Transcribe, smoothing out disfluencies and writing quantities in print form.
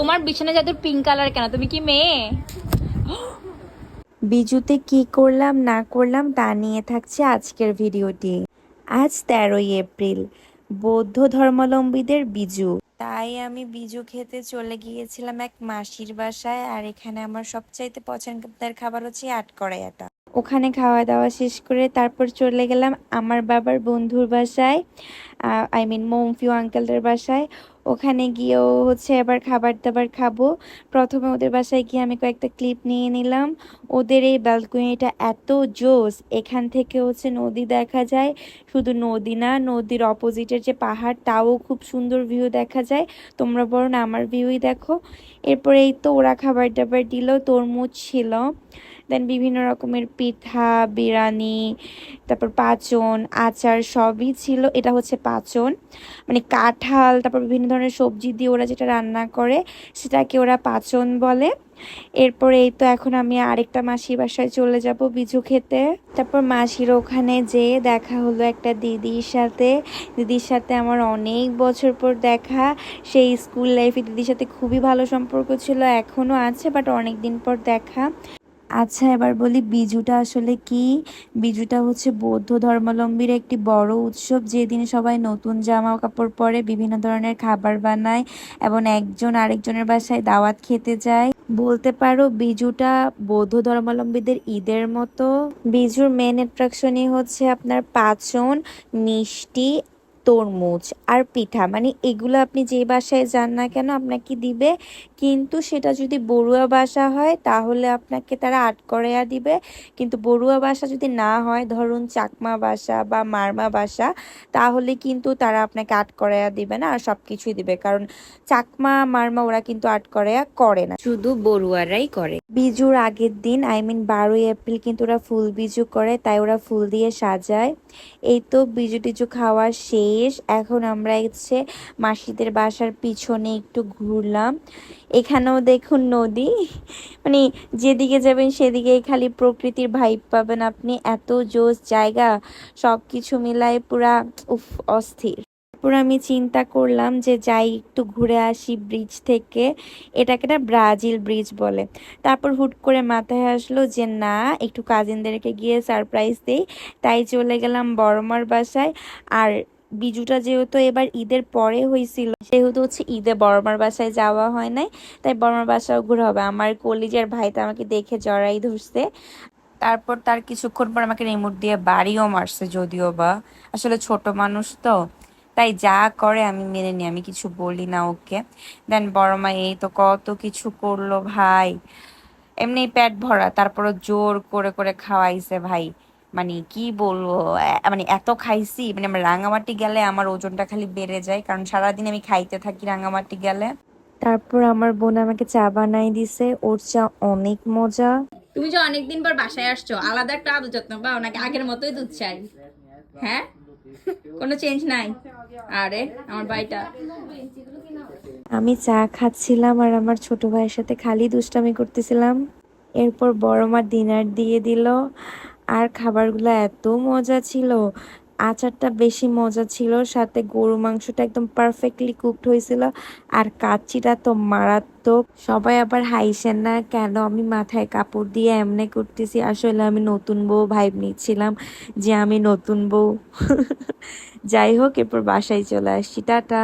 তোমার বিছানা চাদর পিঙ্ক কালার কেন? তুমি কি মেয়ে? বিজুতে কি করলাম না করলাম তা নিয়ে থাকছে আজকের ভিডিওটি। আজ 13ই এপ্রিল, বৌদ্ধ ধর্মাবলম্বীদের বিজু। তাই আমি বিজু খেতে চলে গিয়েছিলাম এক মাসির বাসায়। আর এখানে আমার সবচাইতে পছন্দের খাবার হচ্ছে আটকড়াইয়াটা। ওখানে খাওয়া দাওয়া শেষ করে তারপর চলে গেলাম আমার বাবার বন্ধুর বাসায়, মৌফিউ আঙ্কেলদের বাসায়। ওখানে গিয়েও হচ্ছে এবার খাবার দাবার খাবো। প্রথমে ওদের বাসায় গিয়ে আমি কয়েকটা ক্লিপ নিয়ে নিলাম। ওদের এই ব্যালকনিটা এত জোস, এখান থেকে হচ্ছে নদী দেখা যায়। শুধু নদী না, নদীর অপোজিটের যে পাহাড় তাও খুব সুন্দর ভিউ দেখা যায়। তোমরা বরং আমার ভিউই দেখো। এরপরে এই তো ওরা খাবার দাবার দিল, তরমুজ ছিল, দেন বিভিন্ন রকমের পিঠা, বিরিয়ানি, তারপর পাঁচন, আচার সবই ছিল। এটা হচ্ছে পাঁচন, মানে কাঁঠাল, তারপর বিভিন্ন ধরনের সবজি দিয়ে ওরা যেটা রান্না করে সেটাকে ওরা পাঁচন বলে। এরপরে এই তো এখন আমি আরেকটা মাসির বাসায় চলে যাব বিজু খেতে। তারপর মাসির ওখানে যেয়ে দেখা হলো একটা দিদির সাথে। দিদির সাথে আমার অনেক বছর পর দেখা। সেই স্কুল লাইফে দিদির সাথে খুবই ভালো সম্পর্ক ছিল, এখনও আছে, বাট অনেক দিন পর দেখা। আচ্ছা, এবার বলি বিজুটা আসলে কি। বিজুটা হচ্ছে বৌদ্ধ ধর্মাবলম্বীর একটি বড় উৎসব, যেদিন সবাই নতুন জামা কাপড় পরে বিভিন্ন ধরনের খাবার বানায় এবং একজন আরেকজনের বাসায় দাওয়াত খেতে যায়। বলতে পারো বিজুটা বৌদ্ধ ধর্মাবলম্বীদের ঈদের মতো। বিজুর মেন অ্যাট্রাকশনই হচ্ছে আপনার পাঁচন, মিষ্টি, তরমুজ আর পিঠা। মানে এগুলো আপনি যে বাসায় যান না কেন আপনাকে দিবে। কিন্তু সেটা যদি বড়ুয়া বাসা হয় তাহলে আপনাকে তারা আটকড়াইয়া দিবে। কিন্তু বড়ুয়া বাসা যদি না হয়, ধরুন চাকমা বাসা বা মারমা বাসা, তাহলে কিন্তু তারা আপনাকে আটকড়াইয়া দিবে না, আর সব কিছুই দিবে। কারণ চাকমা মারমা ওরা কিন্তু আটকড়াইয়া করে না, শুধু বড়ুয়ারাই করে। বিজুর আগের দিন, 12ই এপ্রিল, কিন্তু ওরা ফুল বিজু করে, তাই ওরা ফুল দিয়ে সাজায়। এই তো বিজু টিজু খাওয়া শেষ। এখন আমরা হচ্ছে মাসিদের বাসার পিছনে একটু ঘুরলাম। এখানেও দেখুন নদী, মানে যেদিকে যাবেন সেদিকেই খালি প্রকৃতির ভাইব পাবেন আপনি। এত জোস জায়গা, সব কিছু মিলায় পুরা উফ, অস্থির। তারপর আমি চিন্তা করলাম যে যাই একটু ঘুরে আসি ব্রিজ থেকে। এটাকে না ব্রাজিল ব্রিজ বলে। তারপর হুট করে মাথায় আসলো যে না, একটু কাজিনদেরকে গিয়ে সারপ্রাইজ দেই। তাই চলে গেলাম বড়মার বাসায়। আর বিজুটা যেহেতু এবার ঈদের পরে হয়েছিল, সেহেতু হচ্ছে ঈদে বড়মার বাসায় যাওয়া হয় নাই, তাই বড়মার বাসাও ঘুরে হবে। আমার কলিজার ভাইটা আমাকে দেখে জড়াই ধরছে। তারপর তার কিছুক্ষণ পর আমাকে রিমোট দিয়ে বাড়িও মারছে, যদিও বা আসলে ছোট মানুষ তো, তাই যা করে আমি মেনে নিই, আমি কিছু বলি না ওকে। দেন বড় মা এই তো কত কিছু করলো ভাই, এমনি পেট ভরা, তারপরও জোর করে করে খাওয়াইছে ভাই। মানে কি বলবো, মানে এত খাইছি, মানে আমার রাঙামাটি গেলে আমার ওজনটা খালি বেড়ে যায়, কারণ সারাদিন আমি খাইতে থাকি রাঙামাটি গেলে। তারপর আমার বোন আমাকে চা বানাই দিছে, ওর চা অনেক মজা। তুমি যে অনেকদিন পর বাসায় আসছো, আলাদা একটা আদর যত্ন পাও নাকি আগের মতোই দুধ চাই? হ্যাঁ, কোনো চেঞ্জ নাই? আরে আমার ভাইটা। আমি চা খাচ্ছিলাম আর আমার ছোট ভাইয়ের সাথে খালি দুষ্টামি করতেছিলাম। এরপর বড় মা ডিনার দিয়ে দিল। আর খাবারগুলো এত মজা ছিল। আচারটা বেশি মজা ছিল, সাথে গরু মাংসটা একদম পারফেক্টলি কুকড হয়েছিল। আর কাচ্চিটা তো মারাত্মক। সবাই আবার হাইসেন না কেন আমি মাথায় কাপড় দিয়ে এমনি করতেছি, আসলে আমি নতুন বউ ভাইব নিচ্ছিলাম যে আমি নতুন বউ। যাই হোক, এরপর বাসায় চলে আসছি, টাটা।